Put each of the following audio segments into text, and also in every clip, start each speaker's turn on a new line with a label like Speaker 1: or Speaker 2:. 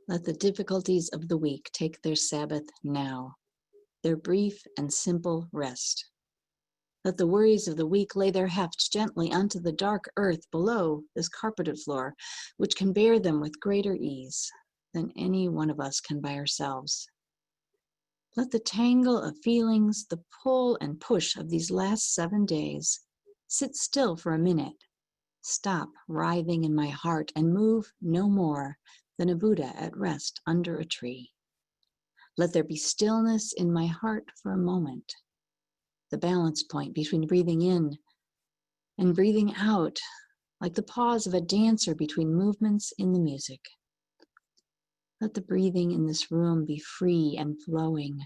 Speaker 1: Let the difficulties of the week take their Sabbath now, their brief and simple rest. Let the worries of the week lay their heft gently onto the dark earth below this carpeted floor, which can bear them with greater ease than any one of us can by ourselves. Let the tangle of feelings, the pull and push of these last 7 days, sit still for a minute, stop writhing in my heart, and move no more than a Buddha at rest under a tree. Let there be stillness in my heart for a moment, the balance point between breathing in and breathing out, like the pause of a dancer between movements in the music. Let the breathing in this room be free and flowing.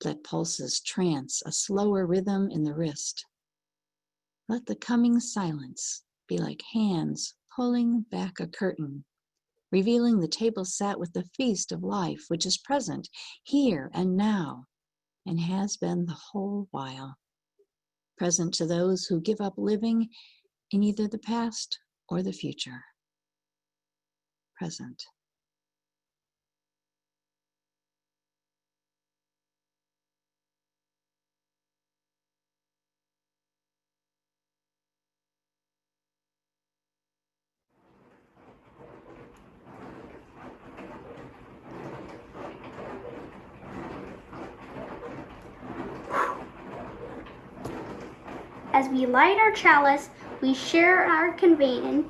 Speaker 1: Let pulses trance a slower rhythm in the wrist. Let the coming silence be like hands pulling back a curtain, revealing the table set with the feast of life, which is present here and now, and has been the whole while. Present to those who give up living in either the past or the future. Present.
Speaker 2: As we light our chalice, we share our convening.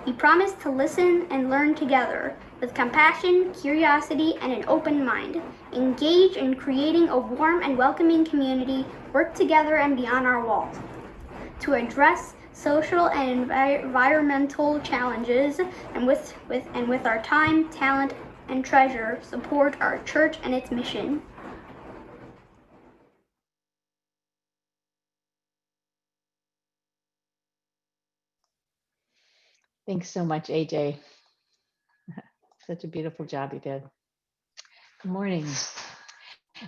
Speaker 2: We promise to listen and learn together with compassion, curiosity, and an open mind. Engage in creating a warm and welcoming community, work together and beyond our walls. To address social and environmental challenges, and with our time, talent, and treasure, support our church and its mission.
Speaker 3: Thanks so much, AJ. Such a beautiful job you did. Good morning.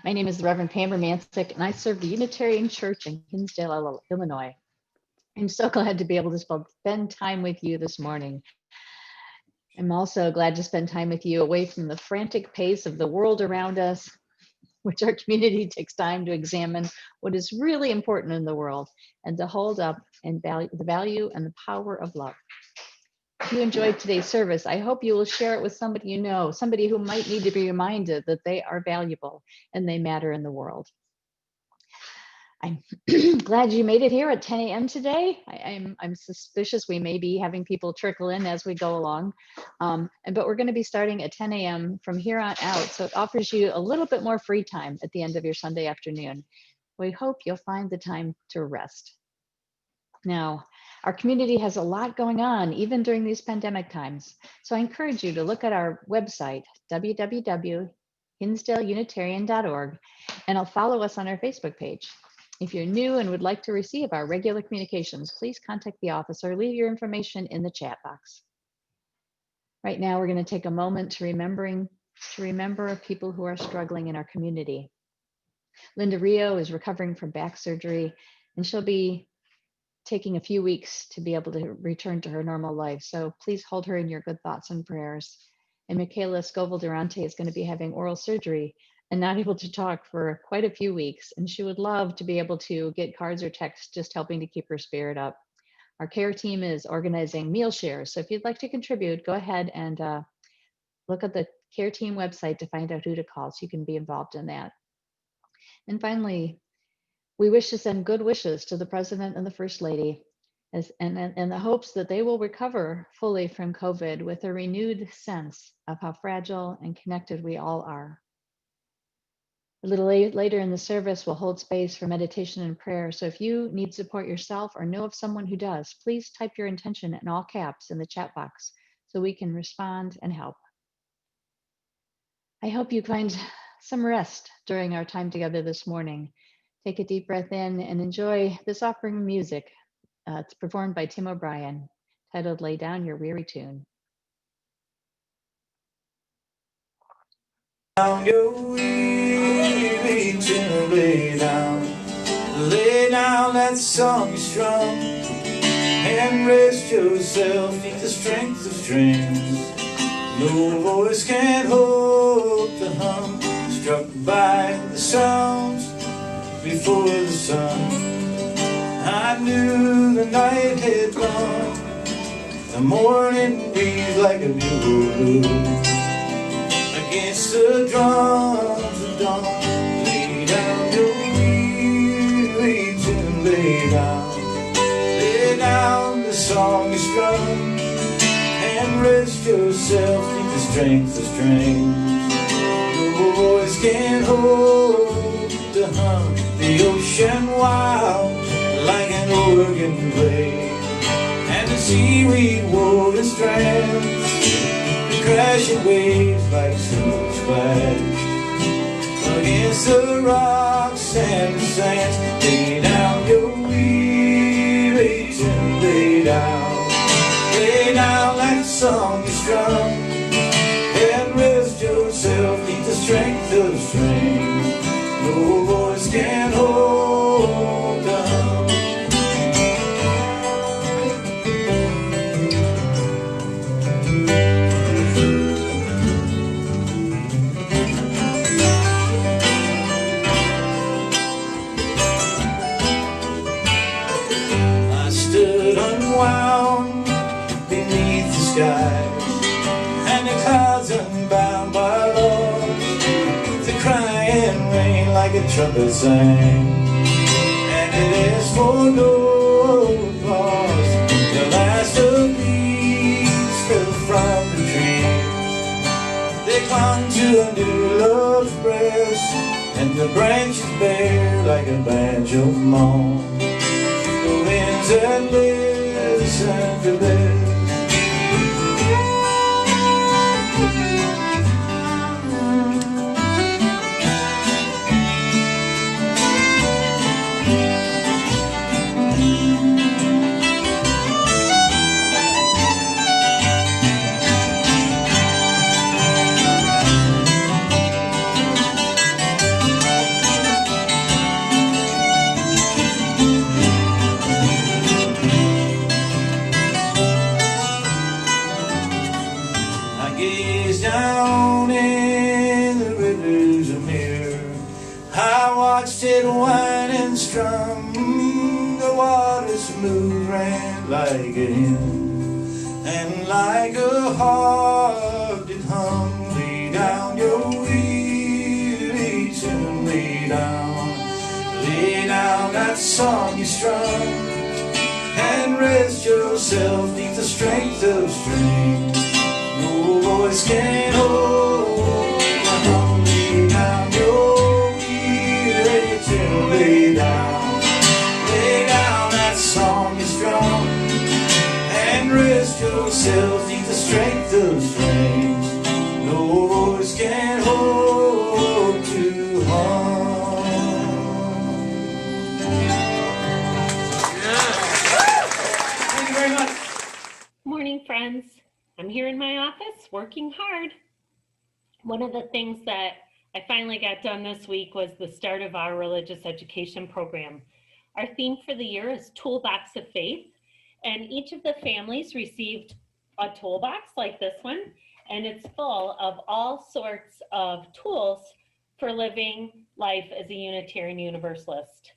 Speaker 3: My name is the Reverend Pam Romancic, and I serve the Unitarian Church in Hinsdale, Illinois. I'm so glad to be able to spend time with you this morning. I'm also glad to spend time with you away from the frantic pace of the world around us, which our community takes time to examine what is really important in the world and to hold up and value the value and the power of love. If you enjoyed today's service, I hope you will share it with somebody you know, somebody who might need to be reminded that they are valuable and they matter in the world. I'm glad you made it here at 10 a.m. today. I'm suspicious we may be having people trickle in as we go along, but we're going to be starting at 10 a.m. from here on out, so it offers you a little bit more free time at the end of your Sunday afternoon. We hope you'll find the time to rest. Now, our community has a lot going on, even during these pandemic times. So I encourage you to look at our website, www.hinsdaleunitarian.org, and I'll follow us on our Facebook page. If you're new and would like to receive our regular communications, please contact the office or leave your information in the chat box. Right now, we're going to take a moment to remember people who are struggling in our community. Linda Rio is recovering from back surgery, and she'll be taking a few weeks to be able to return to her normal life. So please hold her in your good thoughts and prayers. And Michaela Scoville-Durante is going to be having oral surgery and not able to talk for quite a few weeks. And she would love to be able to get cards or texts just helping to keep her spirit up. Our care team is organizing meal shares. So if you'd like to contribute, go ahead and look at the care team website to find out who to call so you can be involved in that. And finally, we wish to send good wishes to the President and the First Lady and the hopes that they will recover fully from COVID with a renewed sense of how fragile and connected we all are. A little later in the service, we'll hold space for meditation and prayer. So if you need support yourself or know of someone who does, please type your intention in all caps in the chat box so we can respond and help. I hope you find some rest during our time together this morning. Take a deep breath in and enjoy this offering of music. It's performed by Tim O'Brien, titled Lay Down Your Weary Tune.
Speaker 4: Down your weary tune, lay down, that song is strong, and rest yourself in the strength of strings. No voice can hope to hum, struck by the sounds before the sun. I knew the night had come, the morning breeze like a bugle against the drums of dawn. Lay down your weary tune, lay down, the song is strung, and rest yourself in the strength of strings. No voice can hold to hum the ocean wild like an organ play, and the seaweed woven strands, the crashing waves like silver splash against the rocks and the sands. Lay down your weary tune, lay down, song you strum, and rest yourself neath the strength of strings. No voice can hold down. I stood unwound beneath the sky, and the clouds unbound by law. The crying rain like a trumpet sang, and it asked for no applause. The last of leaves fell from the trees. They clung to a new love's breast, and the branches bare like a badge of mourn. The winds that listen to this. Down in the river's a mirror, I watched it whine and strum. The water smooth ran like a hymn, and like a harp did hum. Lay down your weary tune, lay down that song you strum, and rest yourself neath the strength of strings. No voice can hold down. Lay down your weary tune, lay down that song you strum, and rest yourself neath the strength of strings. No voice can hold to harm. Thank you very much.
Speaker 5: Morning, friends. I'm here in my office working hard. One of the things that I finally got done this week was the start of our religious education program. Our theme for the year is Toolbox of Faith, and each of the families received a toolbox like this one, and it's full of all sorts of tools for living life as a Unitarian Universalist.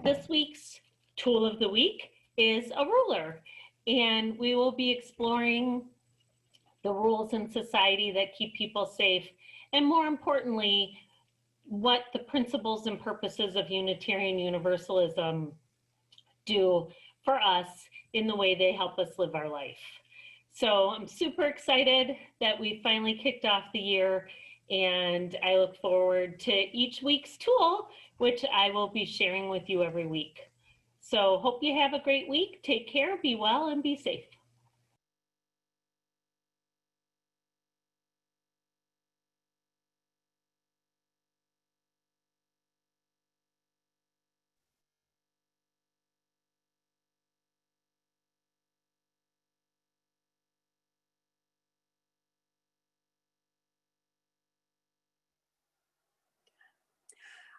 Speaker 5: This week's tool of the week is a ruler, and we will be exploring the rules in society that keep people safe, and more importantly, what the principles and purposes of Unitarian Universalism do for us in the way they help us live our life. So I'm super excited that we finally kicked off the year, and I look forward to each week's tool, which I will be sharing with you every week. So hope you have a great week. Take care, be well, and be safe.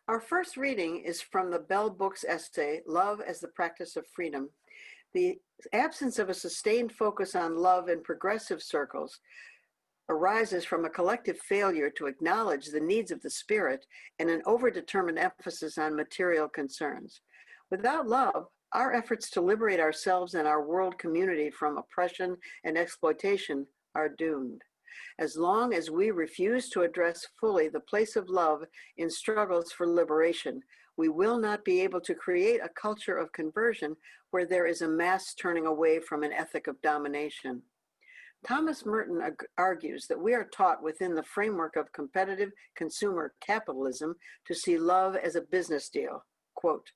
Speaker 6: Our first reading is from the Bell Books essay, Love as the Practice of Freedom. The absence of a sustained focus on love in progressive circles arises from a collective failure to acknowledge the needs of the spirit and an overdetermined emphasis on material concerns. Without love, our efforts to liberate ourselves and our world community from oppression and exploitation are doomed. As long as we refuse to address fully the place of love in struggles for liberation, we will not be able to create a culture of conversion where there is a mass turning away from an ethic of domination. Thomas Merton argues that we are taught within the framework of competitive consumer capitalism to see love as a business deal. Quote,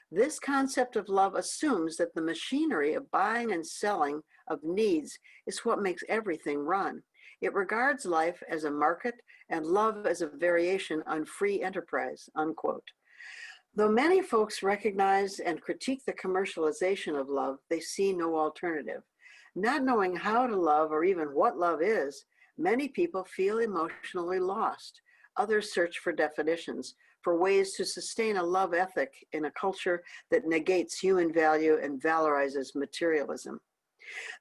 Speaker 6: "This concept of love assumes that the machinery of buying and selling of needs is what makes everything run. It regards life as a market and love as a variation on free enterprise," unquote. Though many folks recognize and critique the commercialization of love, they see no alternative. Not knowing how to love or even what love is, many people feel emotionally lost. Others search for definitions, for ways to sustain a love ethic in a culture that negates human value and valorizes materialism.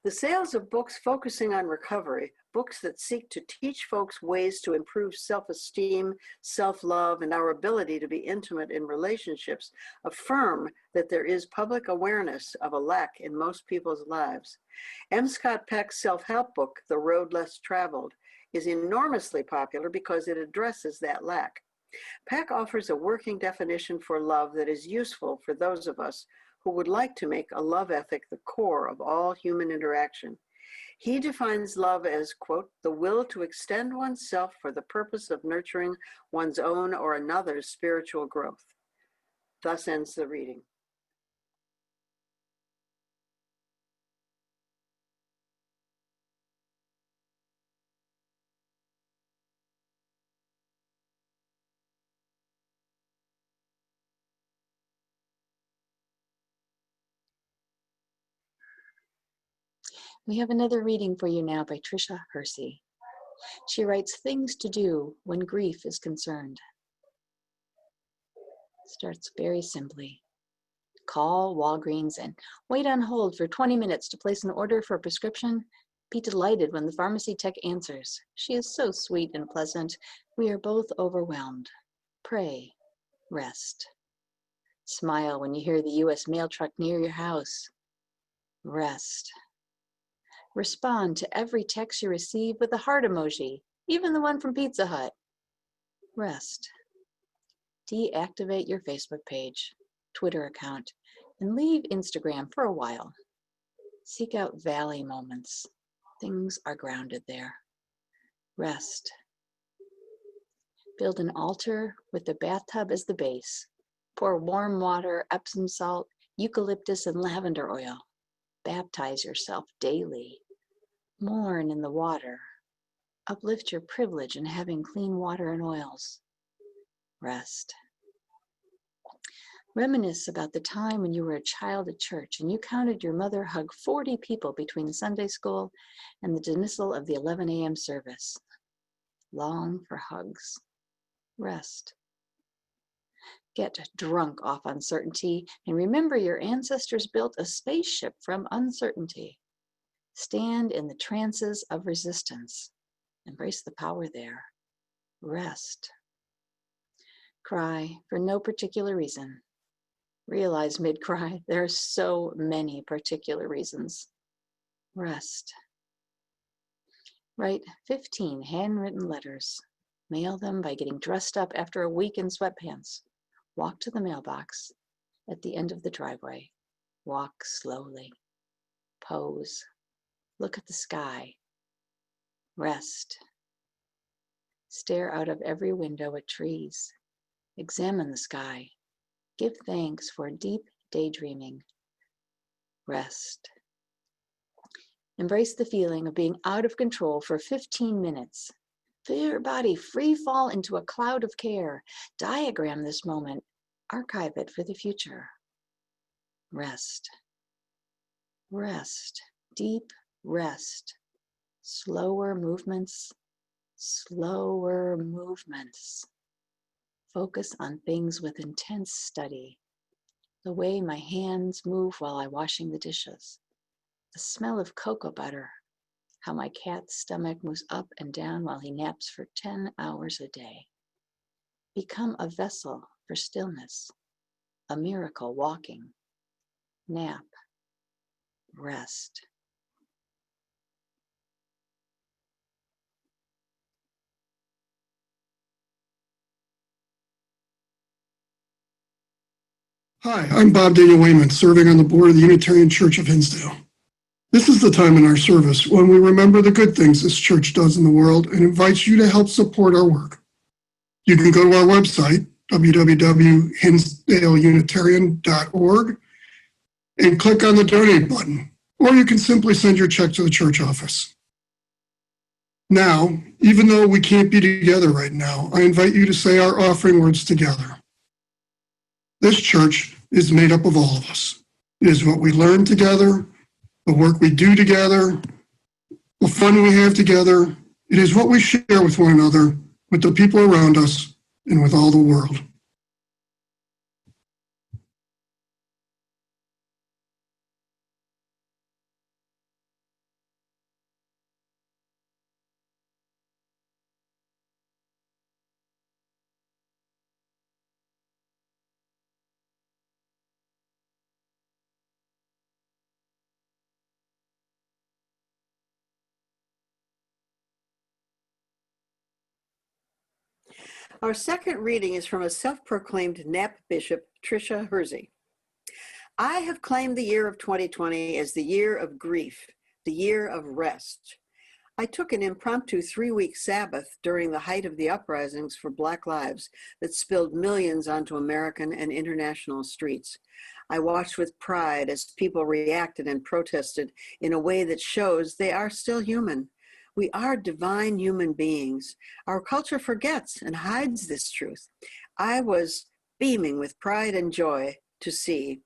Speaker 6: The sales of books focusing on recovery, books that seek to teach folks ways to improve self-esteem, self-love, and our ability to be intimate in relationships, affirm that there is public awareness of a lack in most people's lives. M. Scott Peck's self-help book, The Road Less Traveled, is enormously popular because it addresses that lack. Peck offers a working definition for love that is useful for those of us who would like to make a love ethic the core of all human interaction. He defines love as, quote, the will to extend oneself for the purpose of nurturing one's own or another's spiritual growth. Thus ends the reading.
Speaker 1: We have another reading for you now by Tricia Hersey. She writes things to do when grief is concerned. Starts very simply. Call Walgreens and wait on hold for 20 minutes to place an order for a prescription. Be delighted when the pharmacy tech answers. She is so sweet and pleasant. We are both overwhelmed. Pray, rest. Smile when you hear the U.S. mail truck near your house. Rest. Respond to every text you receive with a heart emoji, even the one from Pizza Hut. Rest. Deactivate your Facebook page, Twitter account, and leave Instagram for a while. Seek out valley moments. Things are grounded there. Rest. Build an altar with the bathtub as the base. Pour warm water, Epsom salt, eucalyptus, and lavender oil. Baptize yourself daily. Mourn in the water. Uplift your privilege in having clean water and oils. Rest. Reminisce about the time when you were a child at church and you counted your mother hug 40 people between Sunday school and the dismissal of the 11 a.m. service. Long for hugs. Rest. Get drunk off uncertainty and remember your ancestors built a spaceship from uncertainty. Stand in the trances of resistance. Embrace the power there. Rest. Cry for no particular reason. Realize mid-cry there are so many particular reasons. Rest. Write 15 handwritten letters. Mail them by getting dressed up after a week in sweatpants. Walk to the mailbox at the end of the driveway. Walk slowly. Pose. Look at the sky. Rest. Stare out of every window at trees. Examine the sky. Give thanks for deep daydreaming. Rest. Embrace the feeling of being out of control for 15 minutes. Feel your body free fall into a cloud of care. Diagram this moment. Archive it for the future. Rest. Rest. Deep rest. Slower movements. Slower movements. Focus on things with intense study. The way my hands move while I'm washing the dishes. The smell of cocoa butter. How my cat's stomach moves up and down while he naps for 10 hours a day. Become a vessel for stillness. A miracle walking. Nap. Rest.
Speaker 7: Hi, I'm Bob Daniel Wayman, serving on the board of the Unitarian Church of Hinsdale. This is the time in our service when we remember the good things this church does in the world and invites you to help support our work. You can go to our website, www.hinsdaleunitarian.org, and click on the donate button, or you can simply send your check to the church office. Now, even though we can't be together right now, I invite you to say our offering words together. This church is made up of all of us. It is what we learn together, the work we do together, the fun we have together. It is what we share with one another, with the people around us, and with all the world.
Speaker 6: Our second reading is from a self-proclaimed NAP bishop, Tricia Hersey. I have claimed the year of 2020 as the year of grief, the year of rest. I took an impromptu 3-week Sabbath during the height of the uprisings for Black lives that spilled millions onto American and international streets. I watched with pride as people reacted and protested in a way that shows they are still human. We are divine human beings. Our culture forgets and hides this truth. I was beaming with pride and joy to see,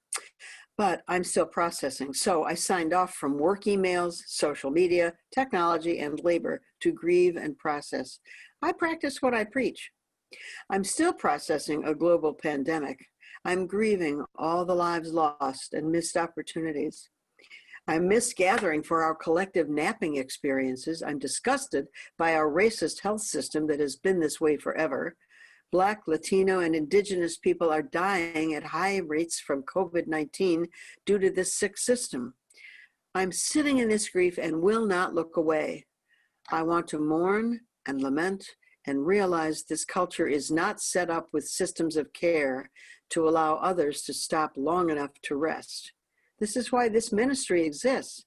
Speaker 6: but I'm still processing. So I signed off from work emails, social media, technology, and labor to grieve and process. I practice what I preach. I'm still processing a global pandemic. I'm grieving all the lives lost and missed opportunities. I miss gathering for our collective napping experiences. I'm disgusted by our racist health system that has been this way forever. Black, Latino, and Indigenous people are dying at high rates from COVID-19 due to this sick system. I'm sitting in this grief and will not look away. I want to mourn and lament and realize this culture is not set up with systems of care to allow others to stop long enough to rest. This is why this ministry exists.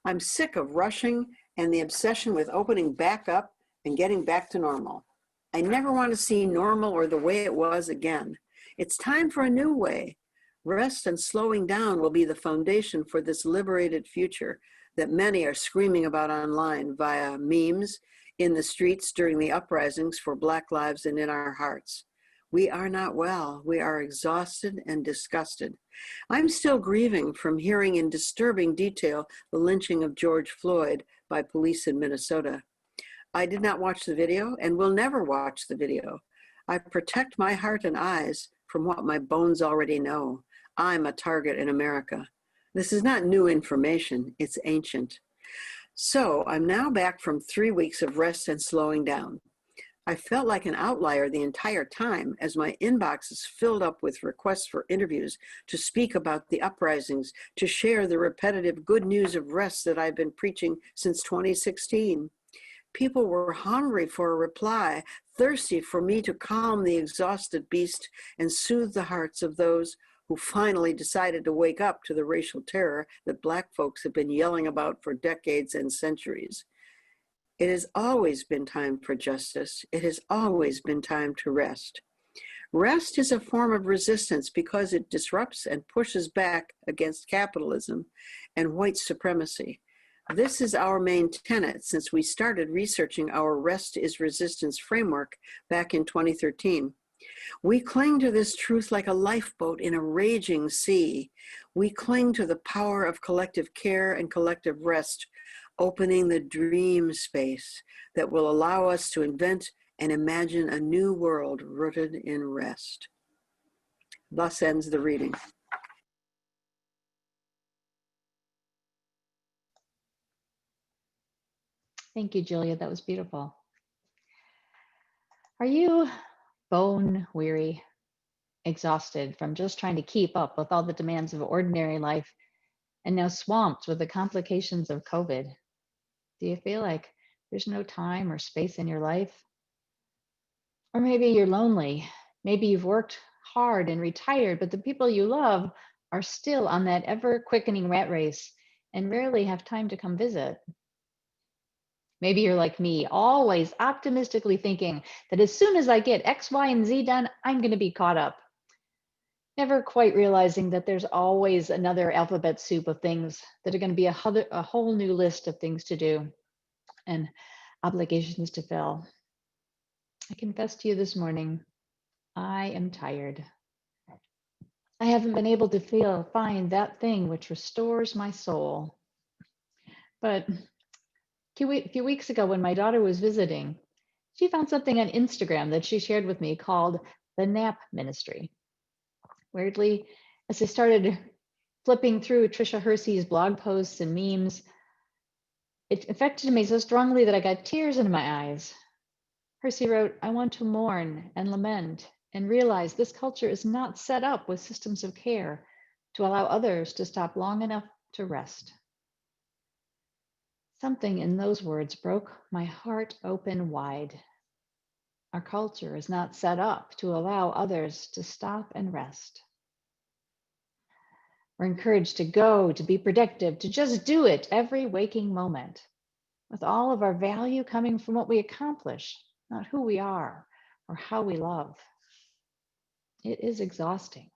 Speaker 6: I'm sick of rushing and the obsession with opening back up and getting back to normal. I never want to see normal or the way it was again. It's time for a new way. Rest and slowing down will be the foundation for this liberated future that many are screaming about online via memes, in the streets during the uprisings for Black lives, and in our hearts. We are not well. We are exhausted and disgusted. I'm still grieving from hearing in disturbing detail the lynching of George Floyd by police in Minnesota. I did not watch the video and will never watch the video. I protect my heart and eyes from what my bones already know. I'm a target in America. This is not new information, it's ancient. So I'm now back from 3 weeks of rest and slowing down. I felt like an outlier the entire time as my inbox is filled up with requests for interviews, to speak about the uprisings, to share the repetitive good news of rest that I've been preaching since 2016. People were hungry for a reply, thirsty for me to calm the exhausted beast and soothe the hearts of those who finally decided to wake up to the racial terror that Black folks have been yelling about for decades and centuries. It has always been time for justice. It has always been time to rest. Rest is a form of resistance because it disrupts and pushes back against capitalism and white supremacy. This is our main tenet since we started researching our Rest is Resistance framework back in 2013. We cling to this truth like a lifeboat in a raging sea. We cling to the power of collective care and collective rest, opening the dream space that will allow us to invent and imagine a new world rooted in rest. Thus ends the reading.
Speaker 3: Thank you, Julia. That was beautiful. Are you bone weary, exhausted from just trying to keep up with all the demands of ordinary life, and now swamped with the complications of COVID? Do you feel like there's no time or space in your life? Or maybe you're lonely. Maybe you've worked hard and retired, but the people you love are still on that ever-quickening rat race and rarely have time to come visit. Maybe you're like me, always optimistically thinking that as soon as I get X, Y, and Z done, I'm going to be caught up. Never quite realizing that there's always another alphabet soup of things that are going to be a whole new list of things to do and obligations to fill. I confess to you this morning, I am tired. I haven't been able to find that thing which restores my soul. But a few weeks ago when my daughter was visiting, she found something on Instagram that she shared with me called the Nap Ministry. Weirdly, as I started flipping through Tricia Hersey's blog posts and memes, it affected me so strongly that I got tears in my eyes. Hersey wrote, "I want to mourn and lament and realize this culture is not set up with systems of care to allow others to stop long enough to rest." Something in those words broke my heart open wide. Our culture is not set up to allow others to stop and rest. We're encouraged to go, to be productive, to just do it every waking moment, with all of our value coming from what we accomplish, not who we are or how we love. It is exhausting.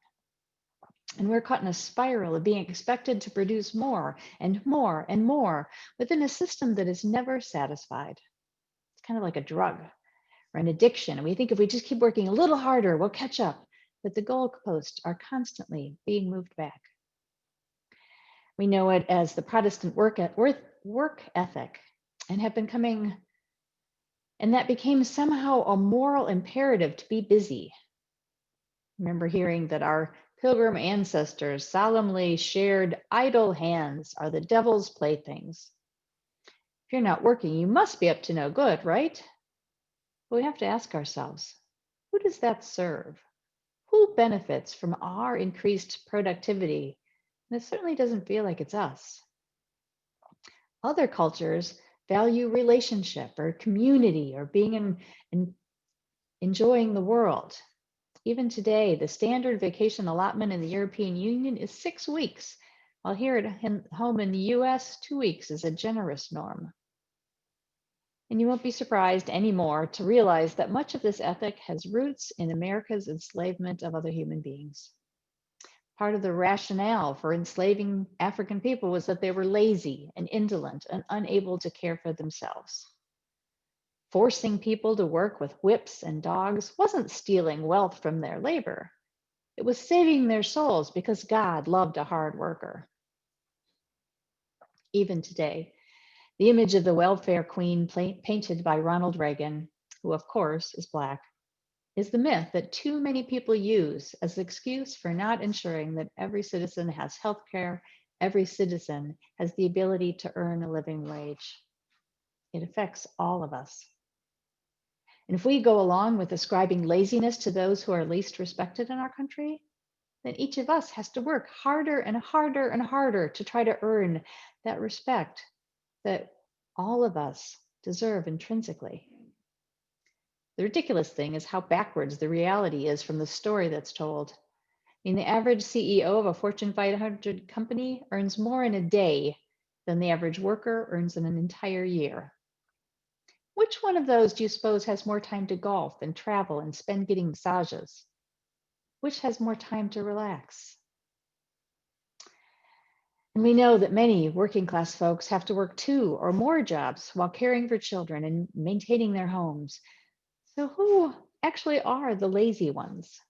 Speaker 3: And we're caught in a spiral of being expected to produce more and more and more within a system that is never satisfied. It's kind of like a drug or an addiction. And we think if we just keep working a little harder, we'll catch up. But the goalposts are constantly being moved back. We know it as the Protestant work ethic and have been coming, and that became somehow a moral imperative to be busy. I remember hearing that our Pilgrim ancestors solemnly shared, "Idle hands are the devil's playthings." If you're not working, you must be up to no good, right? But we have to ask ourselves, who does that serve? Who benefits from our increased productivity? And it certainly doesn't feel like it's us. Other cultures value relationship or community or being in enjoying the world. Even today, the standard vacation allotment in the European Union is 6 weeks, while here at home in the US, 2 weeks is a generous norm. And you won't be surprised anymore to realize that much of this ethic has roots in America's enslavement of other human beings. Part of the rationale for enslaving African people was that they were lazy and indolent and unable to care for themselves. Forcing people to work with whips and dogs wasn't stealing wealth from their labor. It was saving their souls because God loved a hard worker. Even today, the image of the welfare queen painted by Ronald Reagan, who of course is Black, is the myth that too many people use as an excuse for not ensuring that every citizen has health care, every citizen has the ability to earn a living wage. It affects all of us. And if we go along with ascribing laziness to those who are least respected in our country, then each of us has to work harder and harder and harder to try to earn that respect that all of us deserve intrinsically. The ridiculous thing is how backwards the reality is from the story that's told. I mean, the average CEO of a Fortune 500 company earns more in a day than the average worker earns in an entire year. Which one of those do you suppose has more time to golf and travel and spend getting massages? Which has more time to relax? And we know that many working class folks have to work 2 or more jobs while caring for children and maintaining their homes. So who actually are the lazy ones?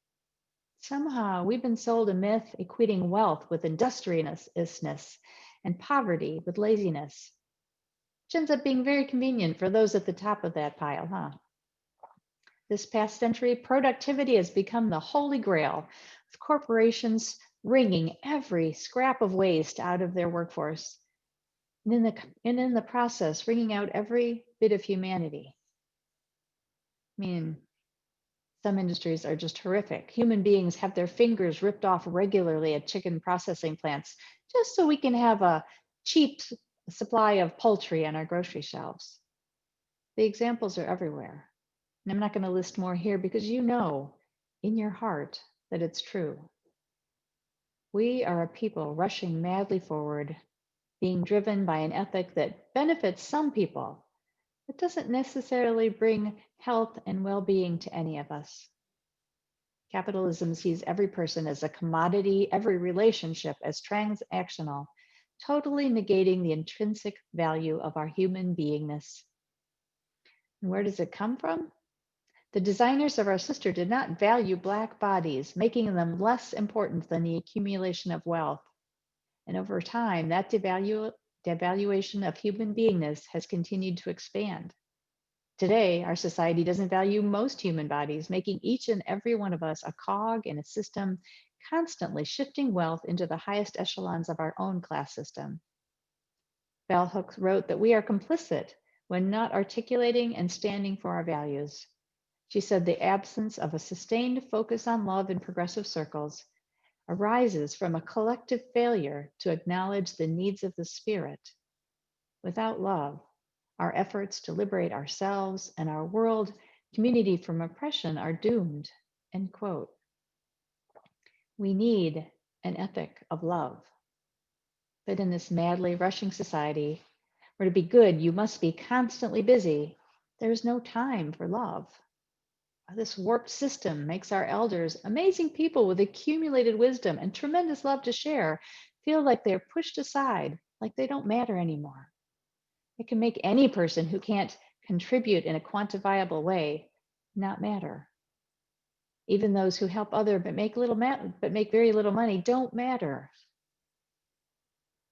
Speaker 3: Somehow we've been sold a myth equating wealth with industriousness and poverty with laziness, which ends up being very convenient for those at the top of that pile, huh? This past century, productivity has become the holy grail, with corporations wringing every scrap of waste out of their workforce, and in the process, wringing out every bit of humanity. I mean, some industries are just horrific. Human beings have their fingers ripped off regularly at chicken processing plants, just so we can have a cheap supply of poultry on our grocery shelves. The examples are everywhere. And I'm not going to list more here because you know in your heart that it's true. We are a people rushing madly forward, being driven by an ethic that benefits some people, but doesn't necessarily bring health and well-being to any of us. Capitalism sees every person as a commodity, every relationship as transactional, totally negating the intrinsic value of our human beingness. And where does it come from? The designers of our sister did not value Black bodies, making them less important than the accumulation of wealth. And over time, that devaluation of human beingness has continued to expand. Today, our society doesn't value most human bodies, making each and every one of us a cog in a system constantly shifting wealth into the highest echelons of our own class system. Bell Hooks wrote that we are complicit when not articulating and standing for our values. She said the absence of a sustained focus on love in progressive circles arises from a collective failure to acknowledge the needs of the spirit. Without love, our efforts to liberate ourselves and our world community from oppression are doomed, end quote. We need an ethic of love. But in this madly rushing society, where to be good, you must be constantly busy, there is no time for love. This warped system makes our elders, amazing people with accumulated wisdom and tremendous love to share, feel like they're pushed aside, like they don't matter anymore. It can make any person who can't contribute in a quantifiable way not matter. Even those who help others but make very little money don't matter.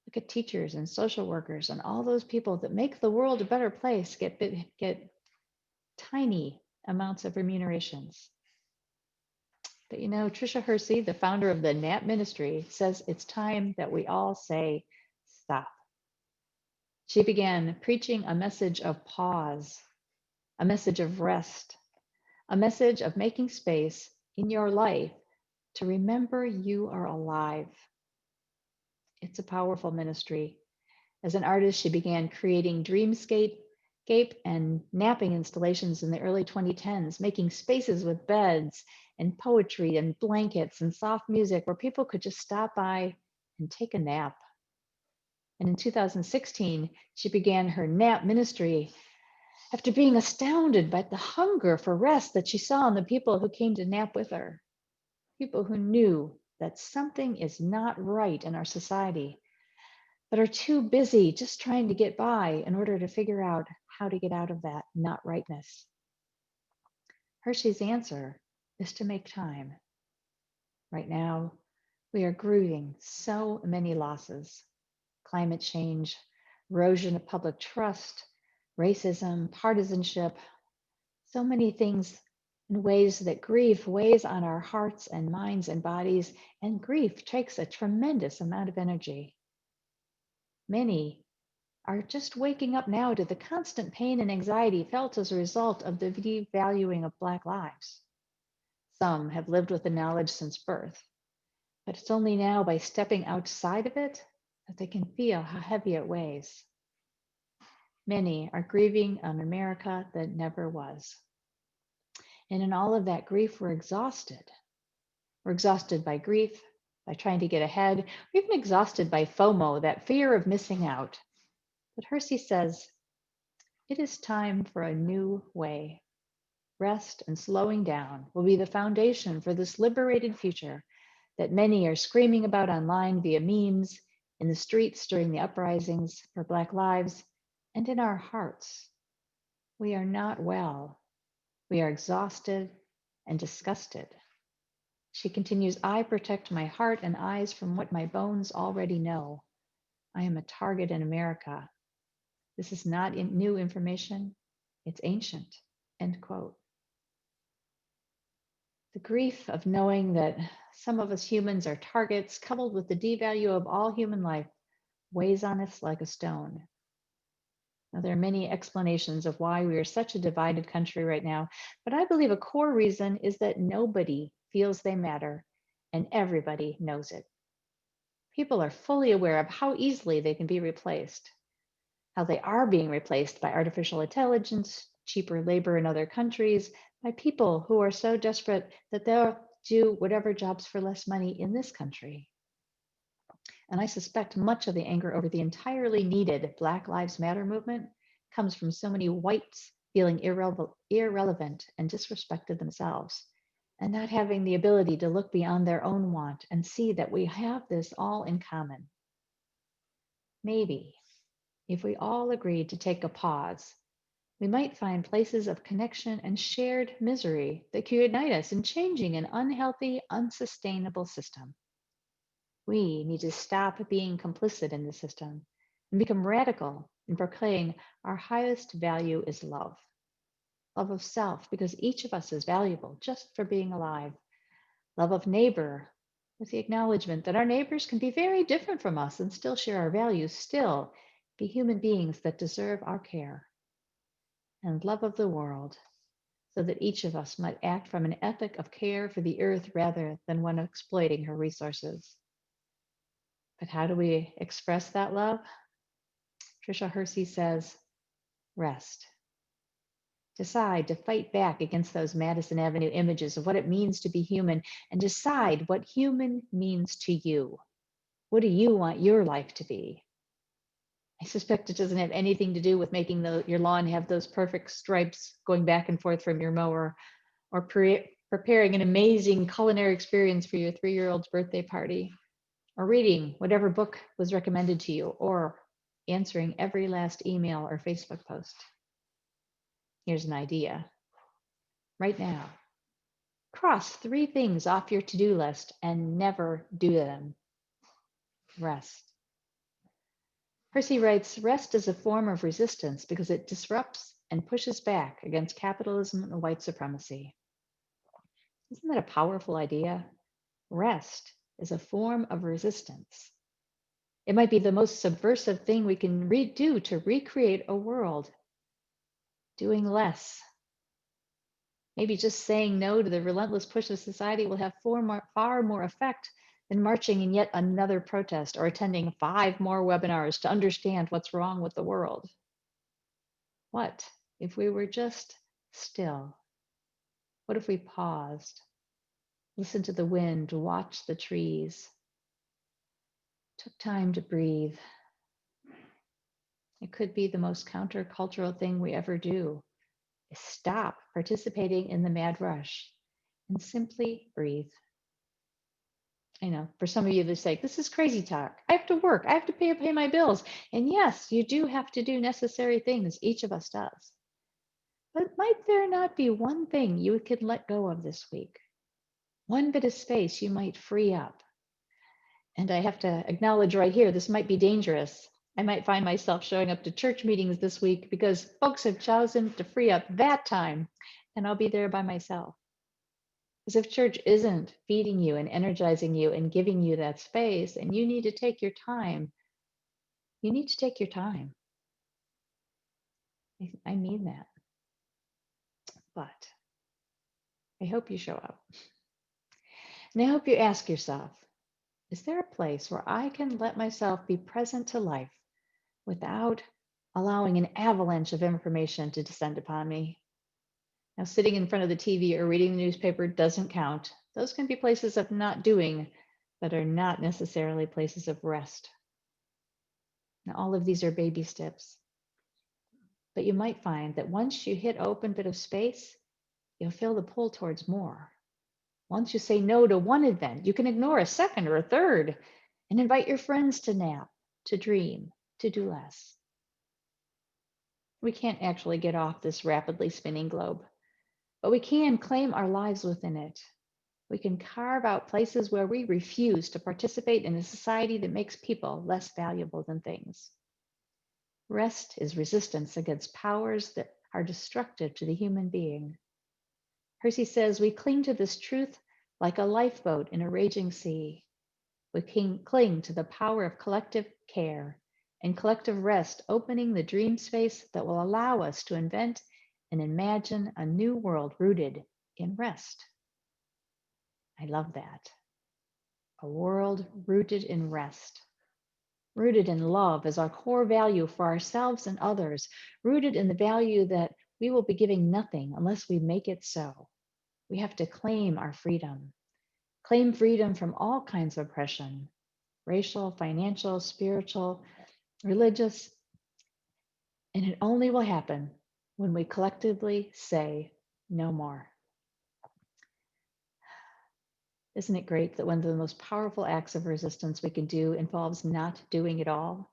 Speaker 3: Look at teachers and social workers and all those people that make the world a better place get tiny amounts of remunerations. But you know, Tricia Hersey, the founder of the NAP ministry, says it's time that we all say, stop. She began preaching a message of pause, a message of rest, a message of making space in your life to remember you are alive. It's a powerful ministry. As an artist, she began creating dreamscape and napping installations in the early 2010s, making spaces with beds and poetry and blankets and soft music where people could just stop by and take a nap. And in 2016, she began her nap ministry after being astounded by the hunger for rest that she saw in the people who came to nap with her. People who knew that something is not right in our society, but are too busy just trying to get by in order to figure out how to get out of that not rightness. Hershey's answer is to make time. Right now, we are grieving so many losses: climate change, erosion of public trust, racism, partisanship, so many things in ways that grief weighs on our hearts and minds and bodies, and grief takes a tremendous amount of energy. Many are just waking up now to the constant pain and anxiety felt as a result of the devaluing of Black lives. Some have lived with the knowledge since birth, but it's only now by stepping outside of it that they can feel how heavy it weighs. Many are grieving an America that never was. And in all of that grief, we're exhausted. We're exhausted by grief, by trying to get ahead, or even exhausted by FOMO, that fear of missing out. But Hersey says, it is time for a new way. Rest and slowing down will be the foundation for this liberated future that many are screaming about online via memes, in the streets during the uprisings for Black lives, and in our hearts. We are not well. We are exhausted and disgusted. She continues, I protect my heart and eyes from what my bones already know. I am a target in America. This is not new information. It's ancient, end quote. The grief of knowing that some of us humans are targets, coupled with the devalue of all human life, weighs on us like a stone. Now, there are many explanations of why we are such a divided country right now, but I believe a core reason is that nobody feels they matter and everybody knows it. People are fully aware of how easily they can be replaced, how they are being replaced by artificial intelligence, cheaper labor in other countries, by people who are so desperate that they'll do whatever jobs for less money in this country. And I suspect much of the anger over the entirely needed Black Lives Matter movement comes from so many whites feeling irrelevant and disrespected themselves, and not having the ability to look beyond their own want and see that we have this all in common. Maybe if we all agreed to take a pause, we might find places of connection and shared misery that could unite us in changing an unhealthy, unsustainable system. We need to stop being complicit in the system and become radical in proclaiming our highest value is love. Love of self, because each of us is valuable just for being alive. Love of neighbor, with the acknowledgement that our neighbors can be very different from us and still share our values, still be human beings that deserve our care. And love of the world, so that each of us might act from an ethic of care for the earth rather than one exploiting her resources. But how do we express that love? Tricia Hersey says, rest. Decide to fight back against those Madison Avenue images of what it means to be human, and decide what human means to you. What do you want your life to be? I suspect it doesn't have anything to do with making your lawn have those perfect stripes going back and forth from your mower, or preparing an amazing culinary experience for your 3-year-old's birthday party, or reading whatever book was recommended to you, or answering every last email or Facebook post. Here's an idea. Right now, cross 3 things off your to-do list and never do them. Rest. Hersey writes, rest is a form of resistance because it disrupts and pushes back against capitalism and white supremacy. Isn't that a powerful idea? Rest is a form of resistance. It might be the most subversive thing we can do to recreate a world. Doing less. Maybe just saying no to the relentless push of society will have far more effect than marching in yet another protest or attending 5 more webinars to understand what's wrong with the world. What if we were just still? What if we paused, listened to the wind, watched the trees, took time to breathe? It could be the most countercultural thing we ever do, is stop participating in the mad rush and simply breathe. I know for some of you, they're like, this is crazy talk. I have to work. I have to pay my bills. And yes, you do have to do necessary things. Each of us does. But might there not be one thing you could let go of this week? One bit of space you might free up. And I have to acknowledge right here, this might be dangerous. I might find myself showing up to church meetings this week because folks have chosen to free up that time, and I'll be there by myself. Because if church isn't feeding you and energizing you and giving you that space, and you need to take your time, you need to take your time. I mean that. But I hope you show up. And I hope you ask yourself, is there a place where I can let myself be present to life without allowing an avalanche of information to descend upon me? Now, sitting in front of the TV or reading the newspaper doesn't count. Those can be places of not doing, but are not necessarily places of rest. Now, all of these are baby steps. But you might find that once you hit open bit of space, you'll feel the pull towards more. Once you say no to one event, you can ignore a second or a third and invite your friends to nap, to dream, to do less. We can't actually get off this rapidly spinning globe, but we can claim our lives within it. We can carve out places where we refuse to participate in a society that makes people less valuable than things. Rest is resistance against powers that are destructive to the human being. Hersey says we cling to this truth like a lifeboat in a raging sea. We cling to the power of collective care and collective rest, opening the dream space that will allow us to invent and imagine a new world rooted in rest. I love that. A world rooted in rest, rooted in love as our core value for ourselves and others, rooted in the value that we will be giving nothing unless we make it so. We have to claim our freedom, claim freedom from all kinds of oppression, racial, financial, spiritual, religious, and it only will happen when we collectively say no more. Isn't it great that one of the most powerful acts of resistance we can do involves not doing it all?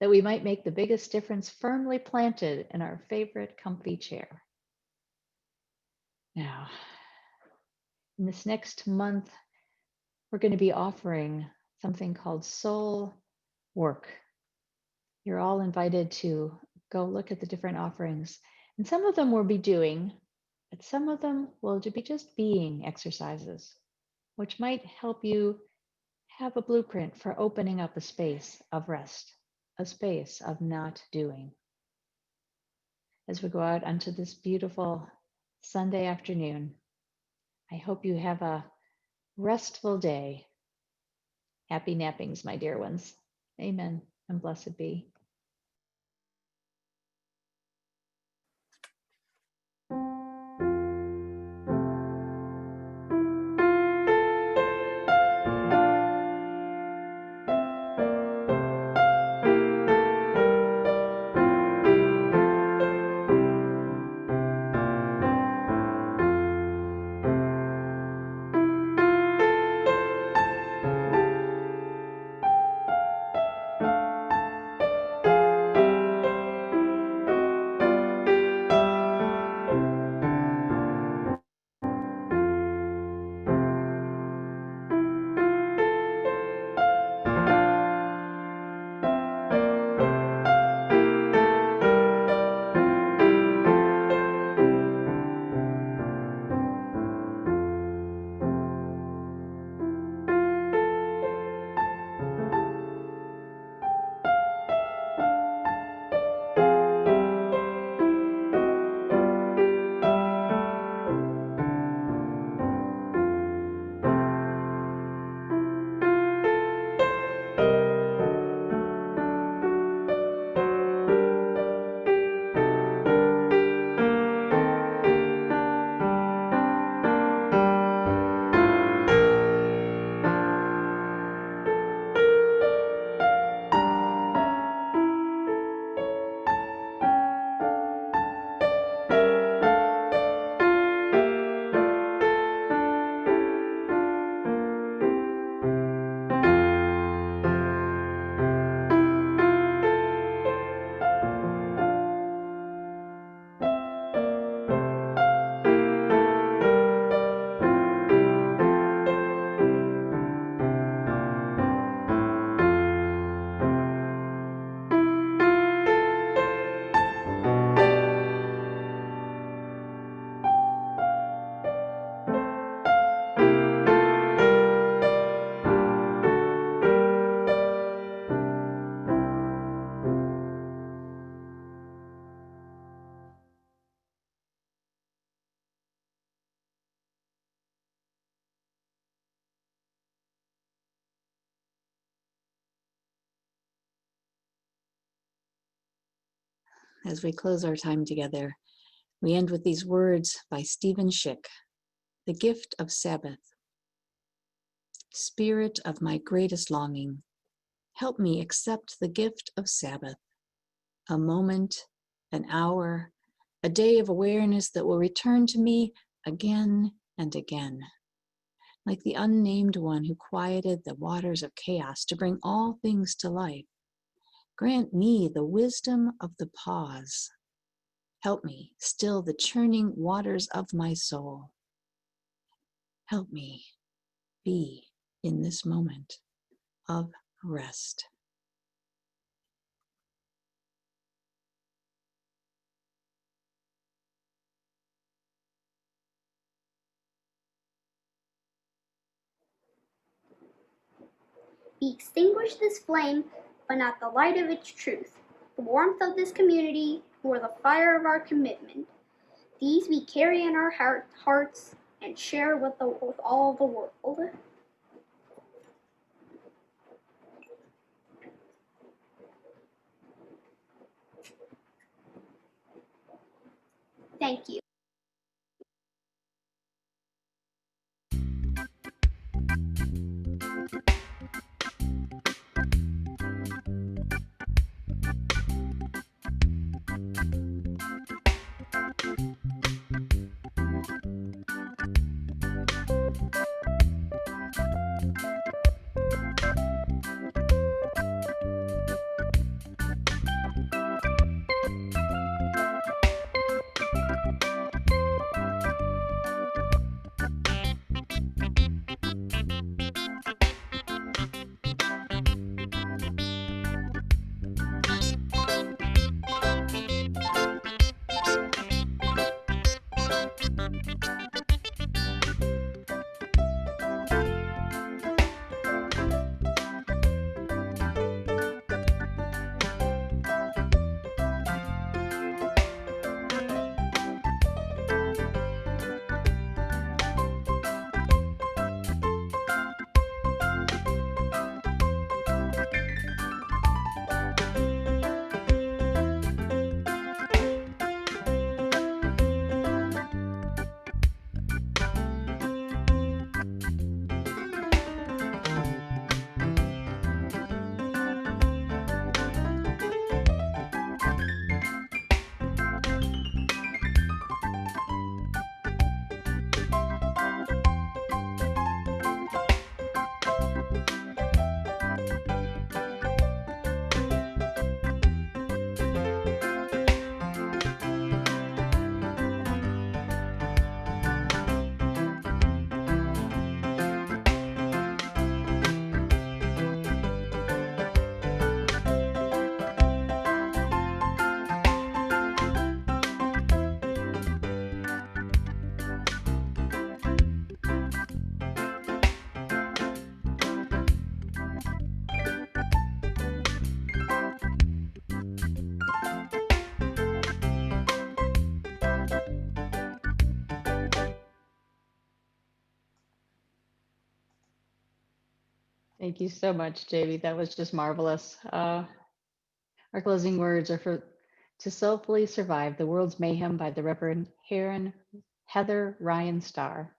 Speaker 3: That we might make the biggest difference firmly planted in our favorite comfy chair. Now, in this next month, we're going to be offering something called soul work. You're all invited to go look at the different offerings. And some of them we'll be doing, but some of them will be just being exercises, which might help you have a blueprint for opening up a space of rest, a space of not doing. As we go out onto this beautiful Sunday afternoon, I hope you have a restful day. Happy nappings, my dear ones. Amen and blessed be.
Speaker 1: As we close our time together, we end with these words by Stephen Schick, The Gift of Sabbath. Spirit of my greatest longing, help me accept the gift of Sabbath, a moment, an hour, a day of awareness that will return to me again and again. Like the unnamed one who quieted the waters of chaos to bring all things to life, grant me the wisdom of the pause. Help me still the churning waters of my soul. Help me be in this moment of rest.
Speaker 2: We extinguish this flame, but not the light of its truth, the warmth of this community, nor the fire of our commitment. These we carry in our hearts and share with all the world. Thank you.
Speaker 3: Thank you so much, Jamie. That was just marvelous. Our closing words are for To Soulfully Survive the World's Mayhem by the Reverend Heather Ryan Starr.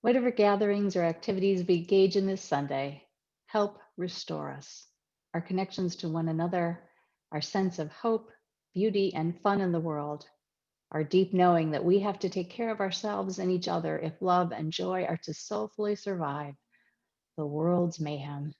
Speaker 3: Whatever gatherings or activities we engage in this Sunday, help restore us, our connections to one another, our sense of hope, beauty, and fun in the world, our deep knowing that we have to take care of ourselves and each other if love and joy are to soulfully survive the world's mayhem.